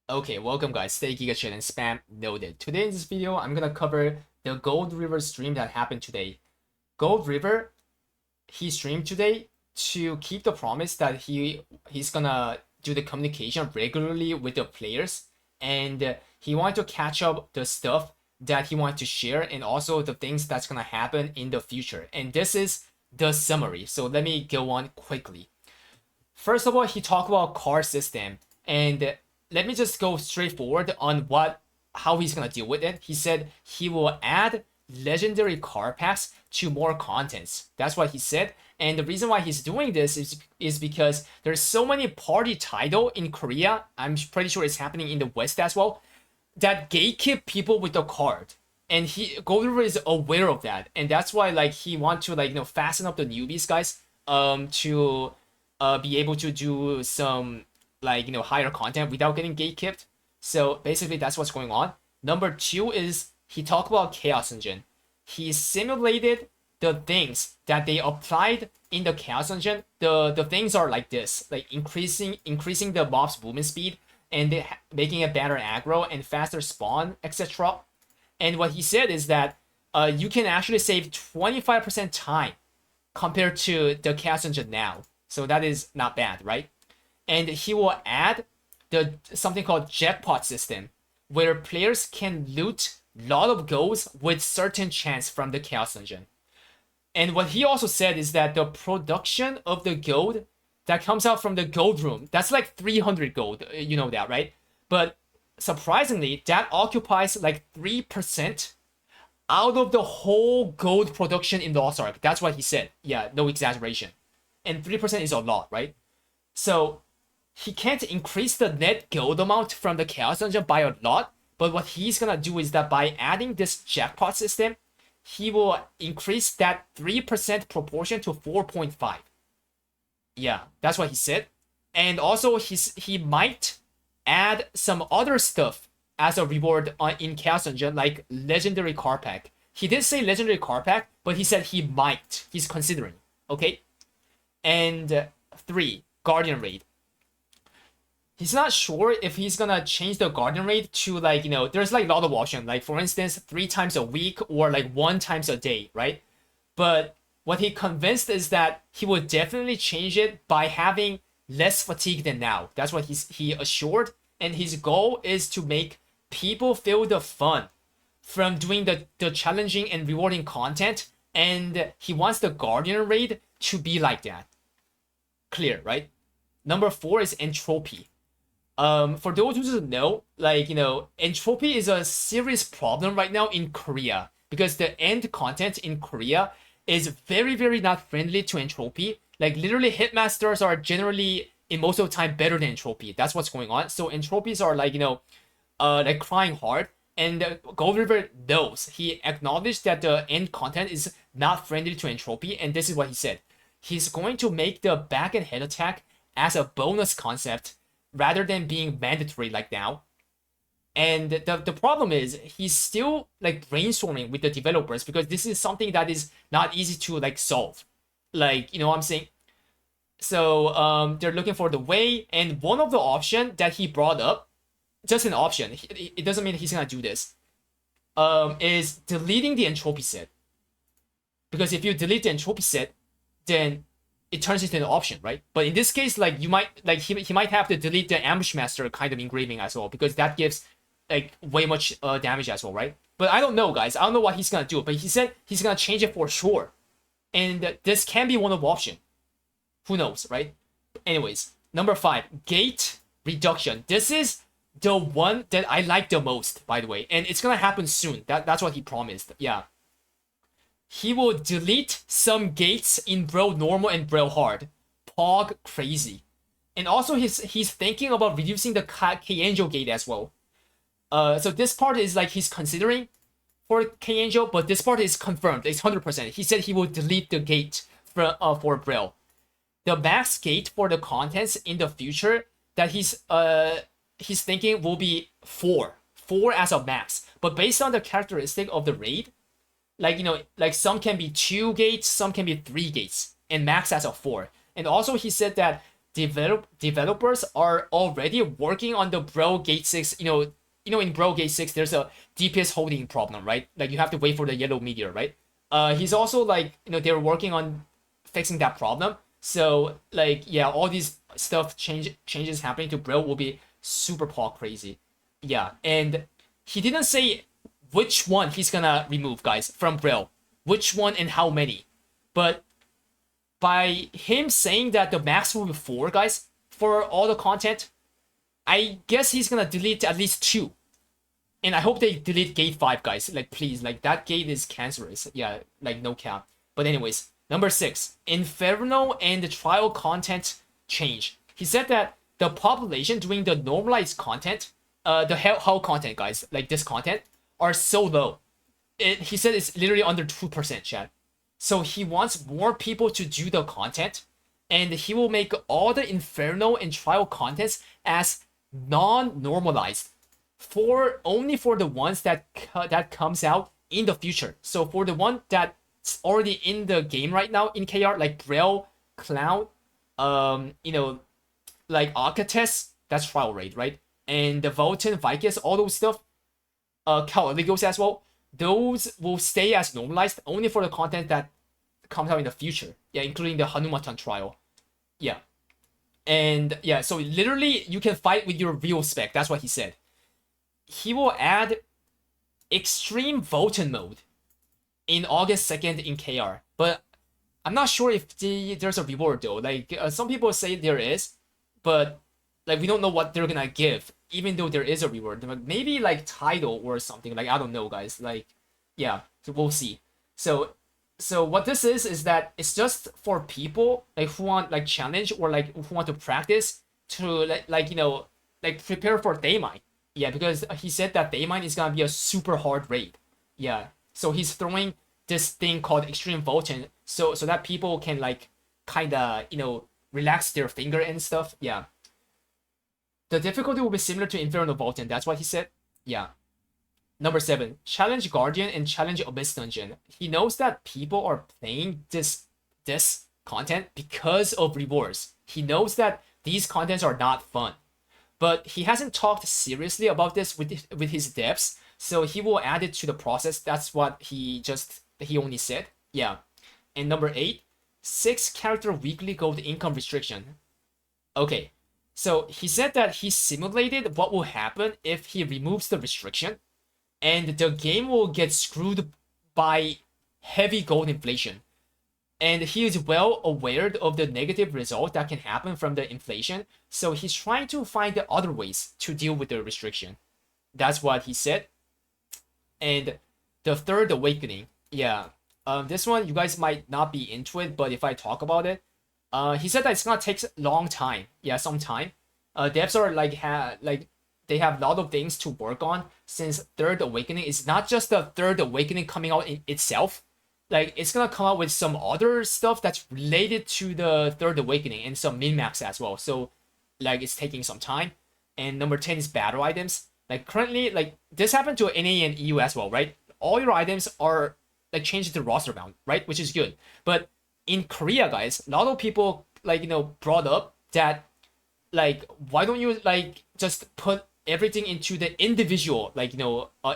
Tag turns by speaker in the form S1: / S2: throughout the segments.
S1: Okay, welcome guys, stay Giga Chat and spam noted. Today in this video, I'm gonna cover the Gold River stream that happened today. Gold River, he streamed today to keep the promise that he's gonna do the communication regularly with the players, and he wanted to catch up the stuff that he wanted to share and also the things that's gonna happen in the future. And this is the summary, so let me go on quickly. First of all, he talked about car system, and let me just go straightforward on how he's gonna deal with it. He said he will add legendary car packs to more contents. That's what he said. And the reason why he's doing this is because there's so many party title in Korea. I'm pretty sure it's happening in the West as well. That gatekeep people with the card. And Gold River is aware of that. And that's why he want to fasten up the newbies guys to be able to do some higher content without getting gatekept. So basically that's what's going on. Number two is he talked about Chaos Engine. He simulated the things that they applied in the Chaos Engine. The things are like this, like increasing the mob's movement speed and making it better aggro and faster spawn, etc. And what he said is that you can actually save 25% time compared to the Chaos Engine now. So that is not bad, right? And he will add something called jackpot system, where players can loot a lot of golds with certain chance from the Chaos Engine. And what he also said is that the production of the gold that comes out from the gold room, that's like 300 gold, you know that, right? But surprisingly, that occupies like 3% out of the whole gold production in Lost Ark. That's what he said. Yeah, no exaggeration. And 3% is a lot, right? So he can't increase the net gold amount from the Chaos Engine by a lot, but what he's gonna do is that by adding this jackpot system, he will increase that 3% proportion to 4.5. Yeah, that's what he said. And also he might add some other stuff as a reward in Chaos Engine, like legendary car pack. He did say legendary car pack, but he said he might. He's considering. Okay? And 3, Guardian Raid. He's not sure if he's gonna change the Guardian Raid to there's a lot of options. Like for instance, 3 times a week or 1 times a day, right? But what he convinced is that he would definitely change it by having less fatigue than now. That's what he assured. And his goal is to make people feel the fun from doing the challenging and rewarding content. And he wants the Guardian Raid to be like that. Clear, right? Number 4 is Entropy. For those who doesn't know, Entropy is a serious problem right now in Korea because the end content in Korea is very, very not friendly to Entropy. Like literally hitmasters are generally in most of the time better than Entropy. That's what's going on. So Entropies are crying hard. And Gold River knows. He acknowledged that the end content is not friendly to Entropy, and this is what he said. He's going to make the back and head attack as a bonus concept rather than being mandatory like now. And the problem is he's still brainstorming with the developers because this is something that is not easy to solve. You know what I'm saying? So they're looking for the way, and one of the option that he brought up, just an option, it doesn't mean he's gonna do this, is deleting the entropy set. Because if you delete the entropy set, then it turns into an option, right? But in this case, you might he might have to delete the ambush master kind of engraving as well, because that gives way much damage as well, right? But I don't know, guys. I don't know what he's gonna do, but he said he's gonna change it for sure, and this can be one of option. Who knows, right? Anyways, number 5, gate reduction. This is the one that I like the most, by the way, and it's gonna happen soon. That's what he promised. Yeah. He will delete some gates in Braille normal and Braille hard. Pog crazy. And also he's thinking about reducing the K-Angel gate as well. So this part is he's considering for K-Angel, but this part is confirmed. It's 100%. He said he will delete the gate for Braille. The max gate for the contents in the future that he's thinking will be 4. 4 as a max. But based on the characteristic of the raid, some can be 2 gates, some can be 3 gates, and max as a 4. And also he said that developers are already working on the Braille Gate 6. In Braille Gate 6, there's a DPS holding problem, right? Like you have to wait for the yellow meteor, right? He's also like, they're working on fixing that problem. So like, yeah, all these changes happening to Braille will be super paw crazy. Yeah, and he didn't say which one he's gonna remove, guys, from Braille. Which one and how many. But by him saying that the max will be 4, guys, for all the content, I guess he's gonna delete at least 2. And I hope they delete gate 5, guys. Like, please, like, that gate is cancerous. Yeah, like, no cap. But anyways, number 6, Inferno and the trial content change. He said that the population doing the normalized content, the hell content, guys, like this content, are so low. He said it's literally under 2%, chat. So he wants more people to do the content, and he will make all the Inferno and trial contents as non-normalized, only for the ones that comes out in the future. So for the one that's already in the game right now in KR, like Braille, Cloud, like Architects, that's trial rate, right? And the Vulcan, Vicus, all those stuff, Caligos as well, those will stay as normalized only for the content that comes out in the future. Yeah, including the Hanumatan trial. Yeah. And yeah, so literally you can fight with your real spec. That's what he said. He will add extreme Vulcan mode in August 2nd in KR. But I'm not sure if there's a reward though. Like some people say there is, but like we don't know what they're gonna give, even though there is a reward. Maybe like title or something. Like I don't know, guys. Like yeah, so we'll see. So what this is that it's just for people like who want like challenge or like who want to practice to like prepare for Daymine. Yeah, because he said that Daymine is gonna be a super hard raid. Yeah, so he's throwing this thing called Extreme Vulcan so that people can like kinda relax their finger and stuff. Yeah. The difficulty will be similar to Inferno Vulcan. That's what he said. Yeah. Number 7, Challenge Guardian and Challenge Abyss Dungeon. He knows that people are playing this content because of rewards. He knows that these contents are not fun. But he hasn't talked seriously about this with his devs, so he will add it to the process. That's what he only said. Yeah. And number 8, 6 character weekly gold income restriction. Okay. So he said that he simulated what will happen if he removes the restriction, and the game will get screwed by heavy gold inflation. And he is well aware of the negative result that can happen from the inflation, so he's trying to find the other ways to deal with the restriction. That's what he said. And the Third Awakening, yeah. This one, you guys might not be into it, but if I talk about it, he said that it's gonna take a long time. Yeah, some time. Devs are they have a lot of things to work on, since Third Awakening is not just the Third Awakening coming out in itself. Like, it's gonna come out with some other stuff that's related to the Third Awakening and some min-max as well. So, like, it's taking some time. And number 10 is battle items. Like, currently, like, this happened to NA and EU as well, right? All your items are, like, changed to roster bound, right? Which is good. But in Korea, guys, a lot of people, like, brought up that, like, why don't you, like, just put everything into the individual, like,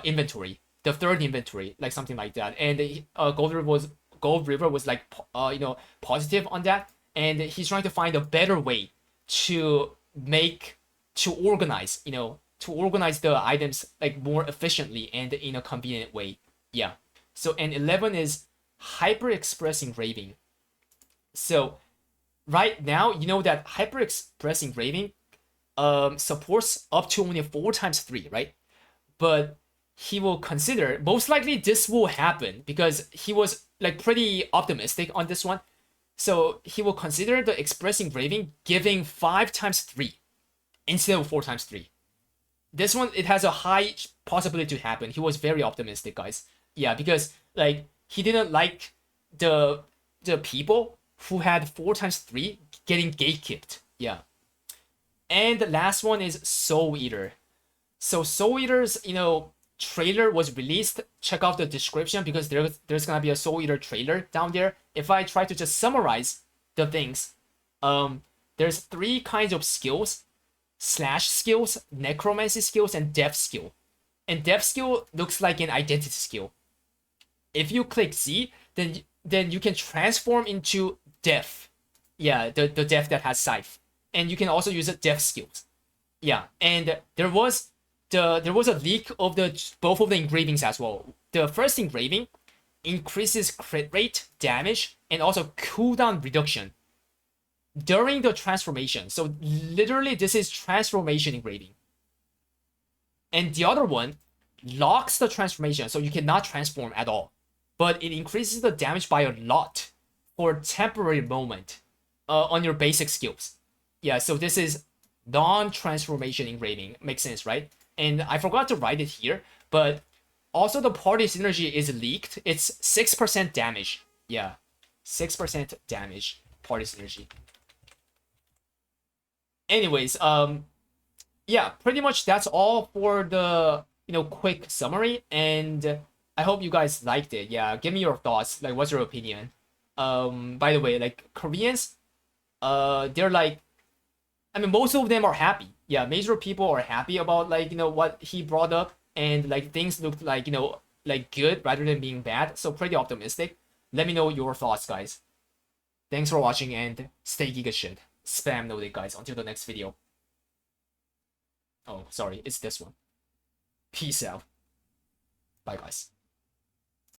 S1: inventory, the third inventory, like something like that. And Gold River was like positive on that, and he's trying to find a better way to organize the items like more efficiently and in a convenient way. Yeah. So, and 11 is hyper express engraving. So right now, that hyper express engraving supports up to only 4x3, right? But he will consider, most likely this will happen because he was like pretty optimistic on this one. So he will consider the express engraving giving 5x3 instead of 4x3. This one, it has a high possibility to happen. He was very optimistic, guys. Yeah, because like he didn't like the people who had 4x3 getting gatekept. Yeah. And the last one is Soul Eater. So Soul Eater's, trailer was released. Check out the description because there's gonna be a Soul Eater trailer down there. If I try to just summarize the things, there's 3 kinds of skills: slash skills, necromancy skills, and death skill. And death skill looks like an identity skill. If you click Z, then you can transform into death. Yeah, the death that has scythe. And you can also use the death skills. Yeah, and there was a leak of both of the engravings as well. The first engraving increases crit rate, damage, and also cooldown reduction during the transformation. So literally this is transformation engraving. And the other one locks the transformation, so you cannot transform at all. But it increases the damage by a lot for a temporary moment on your basic skills. Yeah, so this is non-transformation engraving. Makes sense, right? And I forgot to write it here, but also the party synergy is leaked. It's 6% damage. Yeah, 6% damage party synergy. Anyways, yeah, pretty much that's all for the quick summary, and I hope you guys liked it. Yeah, give me your thoughts. Like, what's your opinion? By the way, like Koreans, they're like, I mean, most of them are happy. Yeah, major people are happy about like what he brought up, and like things looked like like good rather than being bad. So pretty optimistic. Let me know your thoughts, guys. Thanks for watching and stay giga shit. Spam noted, guys. Until the next video. Oh, sorry, it's this one. Peace out. Bye, guys.